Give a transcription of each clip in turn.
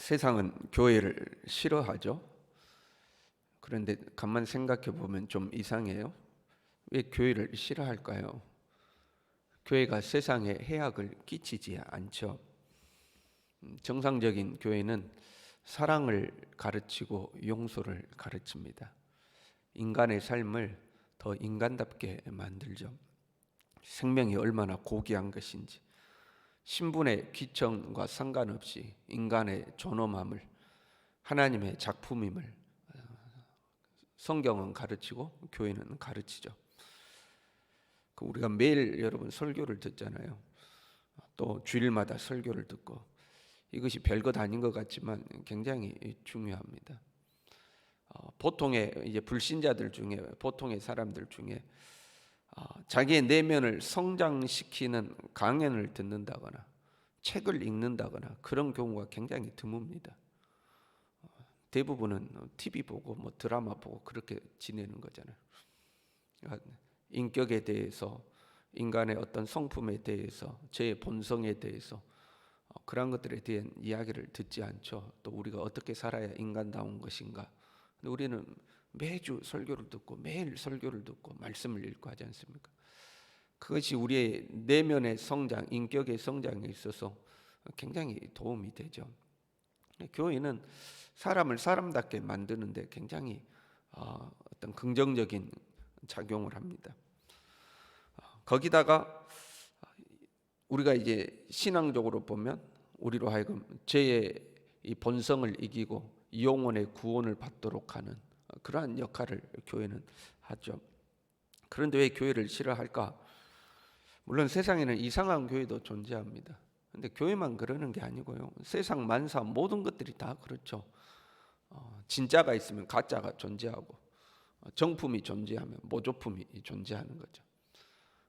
세상은 교회를 싫어하죠. 그런데 가만 생각해 보면 좀 이상해요. 왜 교회를 싫어할까요? 교회가 세상에 해악을 끼치지 않죠. 정상적인 교회는 사랑을 가르치고 용서를 가르칩니다. 인간의 삶을 더 인간답게 만들죠. 생명이 얼마나 고귀한 것인지, 신분의 귀천과 상관없이 인간의 존엄함을, 하나님의 작품임을 성경은 가르치고 교회는 가르치죠. 우리가 매일 여러분 설교를 듣잖아요. 또 주일마다 설교를 듣고, 이것이 별것 아닌 것 같지만 굉장히 중요합니다. 보통의 이제 불신자들 중에, 보통의 사람들 중에 자기의 내면을 성장시키는 강연을 듣는다거나 책을 읽는다거나 그런 경우가 굉장히 드뭅니다. 대부분은 TV 보고 뭐 드라마 보고 그렇게 지내는 거잖아요. 인격에 대해서, 인간의 어떤 성품에 대해서, 제 본성에 대해서 그런 것들에 대한 이야기를 듣지 않죠. 또 우리가 어떻게 살아야 인간다운 것인가. 근데 우리는 매주 설교를 듣고 매일 설교를 듣고 말씀을 읽고 하지 않습니까? 그것이 우리의 내면의 성장, 인격의 성장에 있어서 굉장히 도움이 되죠. 교회는 사람을 사람답게 만드는데 굉장히 어떤 긍정적인 작용을 합니다. 거기다가 우리가 이제 신앙적으로 보면 우리로 하여금 죄의 이 본성을 이기고 영혼의 구원을 받도록 하는 그러한 역할을 교회는 하죠. 그런데 왜 교회를 싫어할까? 물론 세상에는 이상한 교회도 존재합니다. 근데 교회만 그러는 게 아니고요. 세상 만사 모든 것들이 다 그렇죠. 진짜가 있으면 가짜가 존재하고, 정품이 존재하면 모조품이 존재하는 거죠.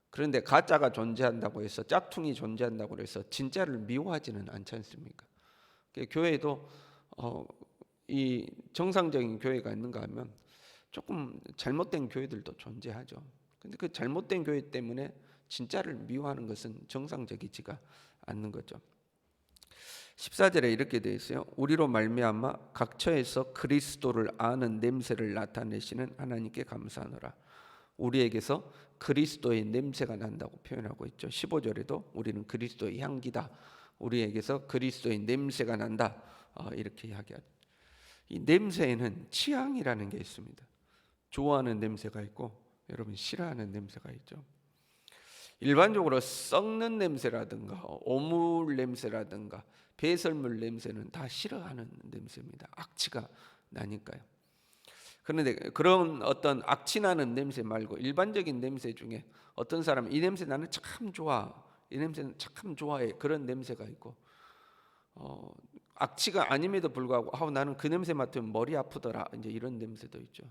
그런데 가짜가 존재한다고 해서, 짝퉁이 존재한다고 해서 진짜를 미워하지는 않지 않습니까? 교회도 이 정상적인 교회가 있는가 하면 조금 잘못된 교회들도 존재하죠. 근데 그 잘못된 교회 때문에 진짜를 미워하는 것은 정상적이지가 않는 거죠. 14절에 이렇게 되어 있어요. 우리로 말미암아 각처에서 그리스도를 아는 냄새를 나타내시는 하나님께 감사하노라. 우리에게서 그리스도의 냄새가 난다고 표현하고 있죠. 15절에도 우리는 그리스도의 향기다, 우리에게서 그리스도의 냄새가 난다, 이렇게 이야기하죠. 이 냄새에는 취향이라는 게 있습니다. 좋아하는 냄새가 있고 여러분 싫어하는 냄새가 있죠. 일반적으로 썩는 냄새라든가 오물 냄새라든가 배설물 냄새는 다 싫어하는 냄새입니다. 악취가 나니까요. 그런데 그런 어떤 악취 나는 냄새 말고 일반적인 냄새 중에 어떤 사람은 이 냄새 나는 참 좋아, 이 냄새는 참 좋아해, 그런 냄새가 있고, 악취가 아님에도 불구하고 나는 그 냄새 맡으면 머리 아프더라, 이제 이런 냄새도 있죠.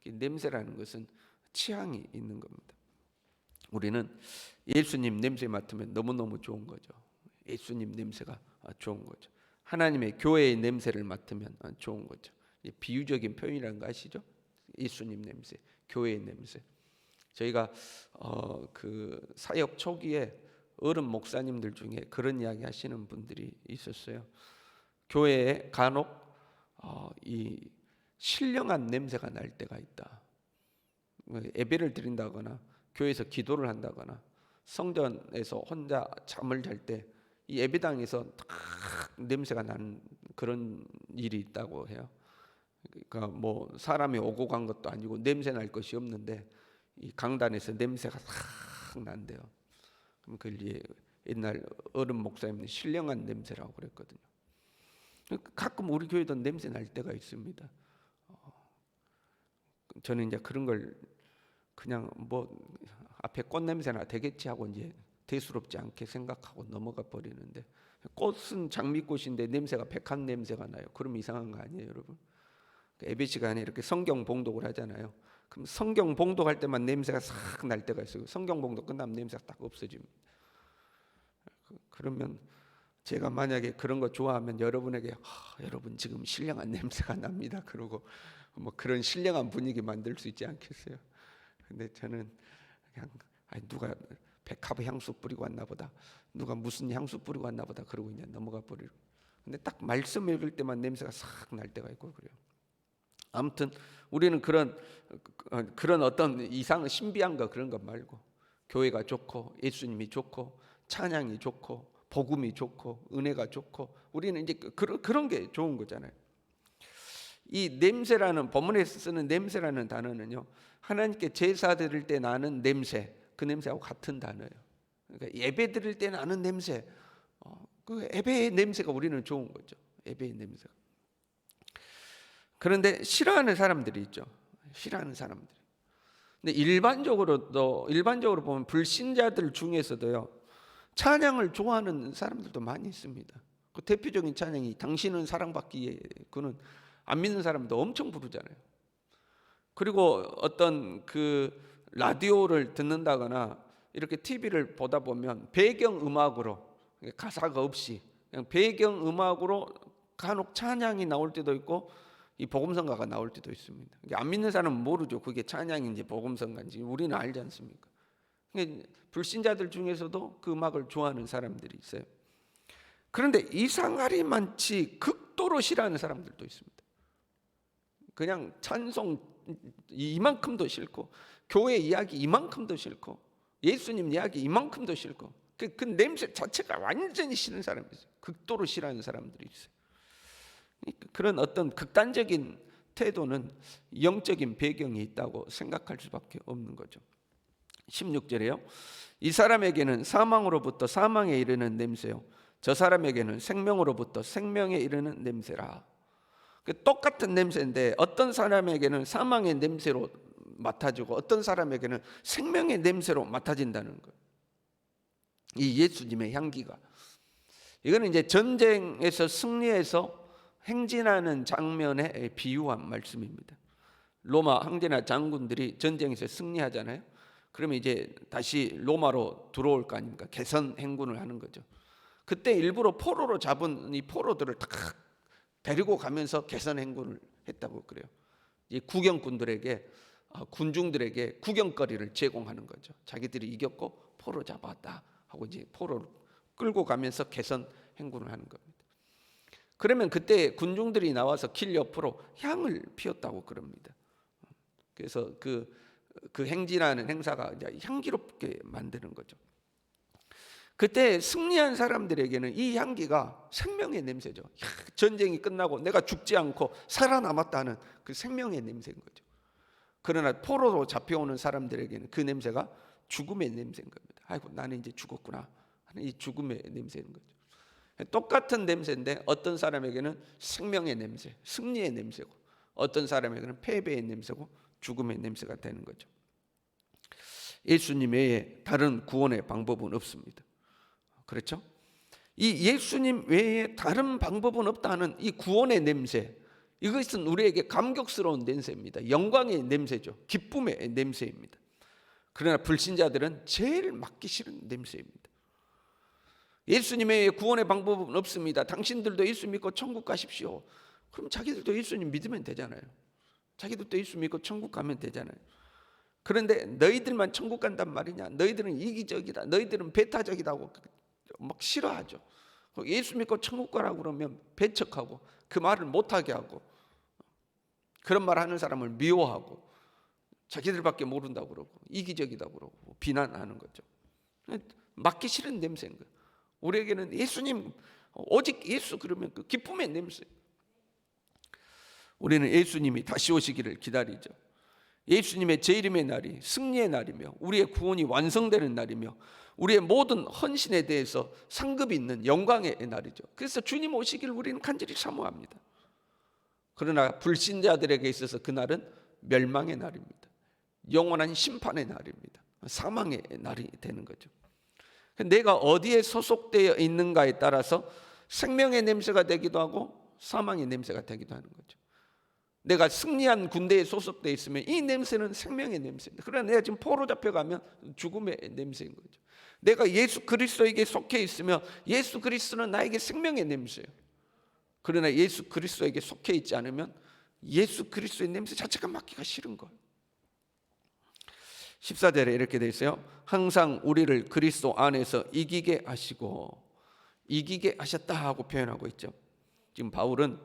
냄새라는 것은 취향이 있는 겁니다. 우리는 예수님 냄새 맡으면 너무너무 좋은 거죠. 예수님 냄새가 좋은 거죠. 하나님의 교회의 냄새를 맡으면 좋은 거죠. 비유적인 표현이라는 거 아시죠? 예수님 냄새, 교회의 냄새. 저희가 그 사역 초기에 어른 목사님들 중에 그런 이야기 하시는 분들이 있었어요. 교회에 간혹 이 신령한 냄새가 날 때가 있다. 예배를 드린다거나 교회에서 기도를 한다거나 성전에서 혼자 잠을 잘 때 이 예배당에서 딱 냄새가 나는 그런 일이 있다고 해요. 그러니까 뭐 사람이 오고 간 것도 아니고 냄새 날 것이 없는데 이 강단에서 냄새가 싹 난대요. 그럼 그걸 옛날 어른 목사님은 신령한 냄새라고 그랬거든요. 가끔 우리 교회도 냄새 날 때가 있습니다. 저는 이제 그런 걸 그냥 뭐 앞에 꽃 냄새나 되겠지 하고 이제 대수롭지 않게 생각하고 넘어가 버리는데, 꽃은 장미꽃인데 냄새가 백한 냄새가 나요. 그럼 이상한 거 아니에요, 여러분? 예배 시간에 이렇게 성경 봉독을 하잖아요. 그럼 성경 봉독할 때만 냄새가 싹 날 때가 있어요. 성경 봉독 끝나면 냄새가 딱 없어집니다. 그러면 제가 만약에 그런 거 좋아하면 여러분에게 여러분 지금 신령한 냄새가 납니다, 그러고 뭐 그런 신령한 분위기 만들 수 있지 않겠어요? 근데 저는 그냥 누가 백합 향수 뿌리고 왔나 보다, 누가 무슨 향수 뿌리고 왔나 보다, 그러고 그냥 넘어가 버리고, 근데 딱 말씀 읽을 때만 냄새가 싹 날 때가 있고 그래요. 아무튼 우리는 그런 어떤 이상 신비한 거 그런 것 말고 교회가 좋고 예수님이 좋고 찬양이 좋고 복음이 좋고 은혜가 좋고 우리는 이제 그런 게 좋은 거잖아요. 이 냄새라는 본문에서 쓰는 냄새라는 단어는요, 하나님께 제사 드릴 때 나는 냄새, 그 냄새하고 같은 단어예요. 그러니까 예배 드릴 때 나는 냄새, 그 예배의 냄새가 우리는 좋은 거죠. 예배의 냄새가. 그런데 싫어하는 사람들이 있죠. 싫어하는 사람들. 근데 일반적으로 보면 불신자들 중에서도요, 찬양을 좋아하는 사람들도 많이 있습니다. 그 대표적인 찬양이 당신은 사랑받기에, 그는 안 믿는 사람도 엄청 부르잖아요. 그리고 어떤 그 라디오를 듣는다거나 이렇게 TV를 보다 보면 배경 음악으로, 가사가 없이 그냥 배경 음악으로 간혹 찬양이 나올 때도 있고 이 복음성가가 나올 때도 있습니다. 안 믿는 사람은 모르죠. 그게 찬양인지 복음성가인지. 우리는 알지 않습니까? 불신자들 중에서도 그 음악을 좋아하는 사람들이 있어요. 그런데 이상하리만치 극도로 싫어하는 사람들도 있습니다. 그냥 찬송 이만큼도 싫고 교회 이야기 이만큼도 싫고 예수님 이야기 이만큼도 싫고 그 냄새 자체가 완전히 싫은 사람이 있어요. 극도로 싫어하는 사람들이 있어요. 그런 어떤 극단적인 태도는 영적인 배경이 있다고 생각할 수밖에 없는 거죠. 16절에요. 이 사람에게는 사망으로부터 사망에 이르는 냄새요, 저 사람에게는 생명으로부터 생명에 이르는 냄새라. 똑같은 냄새인데 어떤 사람에게는 사망의 냄새로 맡아지고 어떤 사람에게는 생명의 냄새로 맡아진다는 거예요. 이 예수님의 향기가, 이거는 이제 전쟁에서 승리해서 행진하는 장면에 비유한 말씀입니다. 로마 황제나 장군들이 전쟁에서 승리하잖아요. 그러면 이제 다시 로마로 들어올 거 아닙니까? 개선 행군을 하는 거죠. 그때 일부러 포로로 잡은 이 포로들을 딱 데리고 가면서 개선 행군을 했다고 그래요. 이 구경꾼들에게, 군중들에게 구경거리를 제공하는 거죠. 자기들이 이겼고 포로 잡았다 하고 이제 포로를 끌고 가면서 개선 행군을 하는 겁니다. 그러면 그때 군중들이 나와서 길 옆으로 향을 피웠다고 그럽니다. 그래서 그 행진하는 행사가 이제 향기롭게 만드는 거죠. 그때 승리한 사람들에게는 이 향기가 생명의 냄새죠. 전쟁이 끝나고 내가 죽지 않고 살아남았다는 그 생명의 냄새인 거죠. 그러나 포로로 잡혀오는 사람들에게는 그 냄새가 죽음의 냄새인 겁니다. 아이고 나는 이제 죽었구나 하는 이 죽음의 냄새인 거죠. 똑같은 냄새인데 어떤 사람에게는 생명의 냄새, 승리의 냄새고 어떤 사람에게는 패배의 냄새고 죽음의 냄새가 되는 거죠. 예수님 외에 다른 구원의 방법은 없습니다. 그렇죠? 이 예수님 외에 다른 방법은 없다는 이 구원의 냄새, 이것은 우리에게 감격스러운 냄새입니다. 영광의 냄새죠. 기쁨의 냄새입니다. 그러나 불신자들은 제일 맡기 싫은 냄새입니다. 예수님의 구원의 방법은 없습니다. 당신들도 예수 믿고 천국 가십시오. 그럼 자기들도 예수님 믿으면 되잖아요. 자기들도 예수 믿고 천국 가면 되잖아요. 그런데 너희들만 천국 간단 말이냐, 너희들은 이기적이다, 너희들은 배타적이다고 막 싫어하죠. 예수 믿고 천국 가라고 그러면 배척하고 그 말을 못하게 하고 그런 말 하는 사람을 미워하고 자기들밖에 모른다고 그러고 이기적이다고 그러고 비난하는 거죠. 맡기 싫은 냄새인 거예요. 우리에게는 예수님, 오직 예수 그러면 그 기쁨의 냄새. 우리는 예수님이 다시 오시기를 기다리죠. 예수님의 재림의 날이 승리의 날이며 우리의 구원이 완성되는 날이며 우리의 모든 헌신에 대해서 상급이 있는 영광의 날이죠. 그래서 주님 오시기를 우리는 간절히 사모합니다. 그러나 불신자들에게 있어서 그날은 멸망의 날입니다. 영원한 심판의 날입니다. 사망의 날이 되는 거죠. 내가 어디에 소속되어 있는가에 따라서 생명의 냄새가 되기도 하고 사망의 냄새가 되기도 하는 거죠. 내가 승리한 군대에 소속되어 있으면 이 냄새는 생명의 냄새입니다. 그러나 내가 지금 포로 잡혀가면 죽음의 냄새인 거죠. 내가 예수 그리스도에게 속해 있으면 예수 그리스도는 나에게 생명의 냄새예요. 그러나 예수 그리스도에게 속해 있지 않으면 예수 그리스도의 냄새 자체가 맡기가 싫은 거예요. 14절에 이렇게 되어 있어요. 항상 우리를 그리스도 안에서 이기게 하시고, 이기게 하셨다 하고 표현하고 있죠. 지금 바울은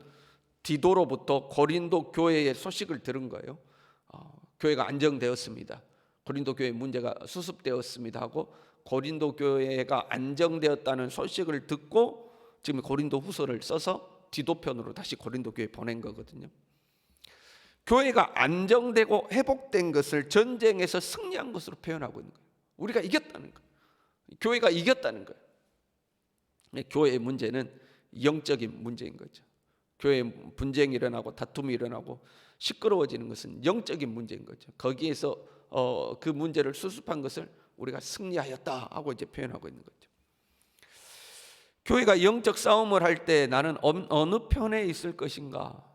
디도로부터 고린도 교회의 소식을 들은 거예요. 교회가 안정되었습니다. 고린도 교회 문제가 수습되었습니다 하고 고린도 교회가 안정되었다는 소식을 듣고 지금 고린도 후서를 써서 디도편으로 다시 고린도 교회에 보낸 거거든요. 교회가 안정되고 회복된 것을 전쟁에서 승리한 것으로 표현하고 있는 거예요. 우리가 이겼다는 거예요. 교회가 이겼다는 거예요. 교회의 문제는 영적인 문제인 거죠. 교회에 분쟁이 일어나고 다툼이 일어나고 시끄러워지는 것은 영적인 문제인 거죠. 거기에서 그 문제를 수습한 것을 우리가 승리하였다 하고 이제 표현하고 있는 거죠. 교회가 영적 싸움을 할 때 나는 어느 편에 있을 것인가?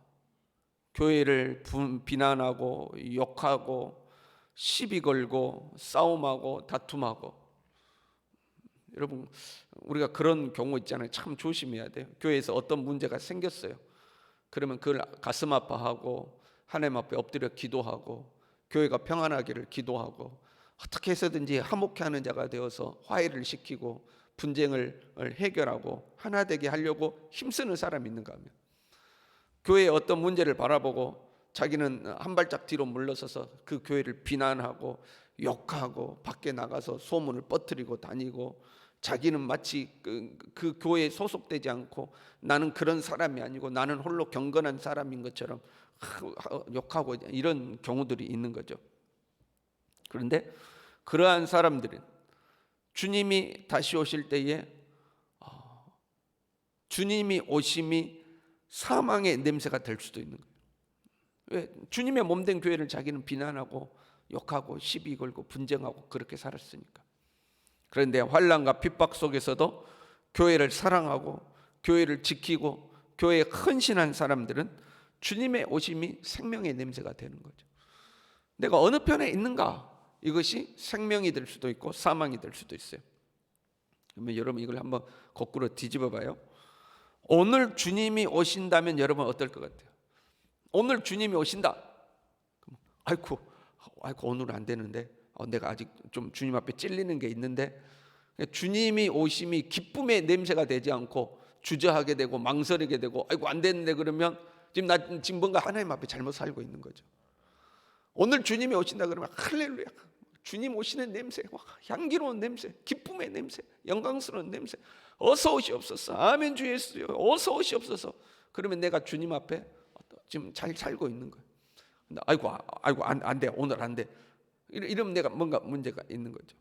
교회를 비난하고 욕하고 시비 걸고 싸움하고 다툼하고, 여러분 우리가 그런 경우 있잖아요. 참 조심해야 돼요. 교회에서 어떤 문제가 생겼어요. 그러면 그걸 가슴 아파하고 하나님 앞에 엎드려 기도하고 교회가 평안하기를 기도하고 어떻게 해서든지 화목해하는 자가 되어서 화해를 시키고 분쟁을 해결하고 하나 되게 하려고 힘쓰는 사람이 있는가 하면, 교회의 어떤 문제를 바라보고 자기는 한 발짝 뒤로 물러서서 그 교회를 비난하고 욕하고 밖에 나가서 소문을 퍼뜨리고 다니고 자기는 마치 그 교회에 소속되지 않고 나는 그런 사람이 아니고 나는 홀로 경건한 사람인 것처럼 욕하고 이런 경우들이 있는 거죠. 그런데 그러한 사람들은 주님이 다시 오실 때에 주님이 오심이 사망의 냄새가 될 수도 있는 거예요. 왜? 주님의 몸된 교회를 자기는 비난하고 욕하고 시비 걸고 분쟁하고 그렇게 살았으니까. 그런데 환난과 핍박 속에서도 교회를 사랑하고 교회를 지키고 교회에 헌신한 사람들은 주님의 오심이 생명의 냄새가 되는 거죠. 내가 어느 편에 있는가? 이것이 생명이 될 수도 있고 사망이 될 수도 있어요. 그러면 여러분 이걸 한번 거꾸로 뒤집어 봐요. 오늘 주님이 오신다면 여러분 어떨 것 같아요? 오늘 주님이 오신다. 아이고 오늘은 안 되는데 내가 아직 좀 주님 앞에 찔리는 게 있는데, 주님이 오심이 기쁨의 냄새가 되지 않고 주저하게 되고 망설이게 되고 아이고 안 되는데 그러면 지금 뭔가 하나님 앞에 잘못 살고 있는 거죠. 오늘 주님이 오신다 그러면 할렐루야, 주님 오시는 냄새, 향기로운 냄새, 기쁨의 냄새, 영광스러운 냄새, 어서 오시옵소서, 아멘 주 예수여 어서 오시옵소서. 그러면 내가 주님 앞에 지금 잘 살고 있는 거예요. 근데 아이고 안 돼, 오늘 안 돼, 이러면 내가 뭔가 문제가 있는 거죠.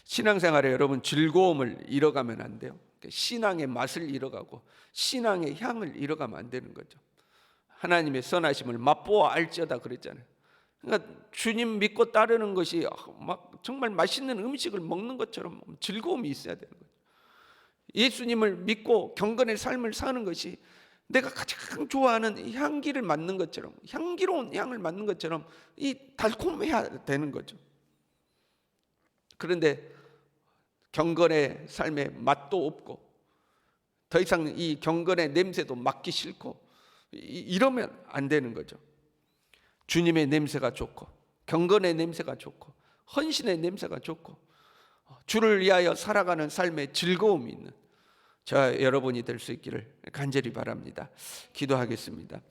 신앙생활에 여러분 즐거움을 잃어가면 안 돼요. 신앙의 맛을 잃어가고 신앙의 향을 잃어가면 안 되는 거죠. 하나님의 선하심을 맛보아 알지어다 그랬잖아요. 그러니까 주님 믿고 따르는 것이 막 정말 맛있는 음식을 먹는 것처럼 즐거움이 있어야 되는 거죠. 예수님을 믿고 경건의 삶을 사는 것이 내가 가장 좋아하는 향기를 맡는 것처럼, 향기로운 향을 맡는 것처럼 이 달콤해야 되는 거죠. 그런데 경건의 삶에 맛도 없고 더 이상 이 경건의 냄새도 맡기 싫고 이러면 안 되는 거죠. 주님의 냄새가 좋고 경건의 냄새가 좋고 헌신의 냄새가 좋고 주를 위하여 살아가는 삶에 즐거움이 있는 저 여러분이 될 수 있기를 간절히 바랍니다. 기도하겠습니다.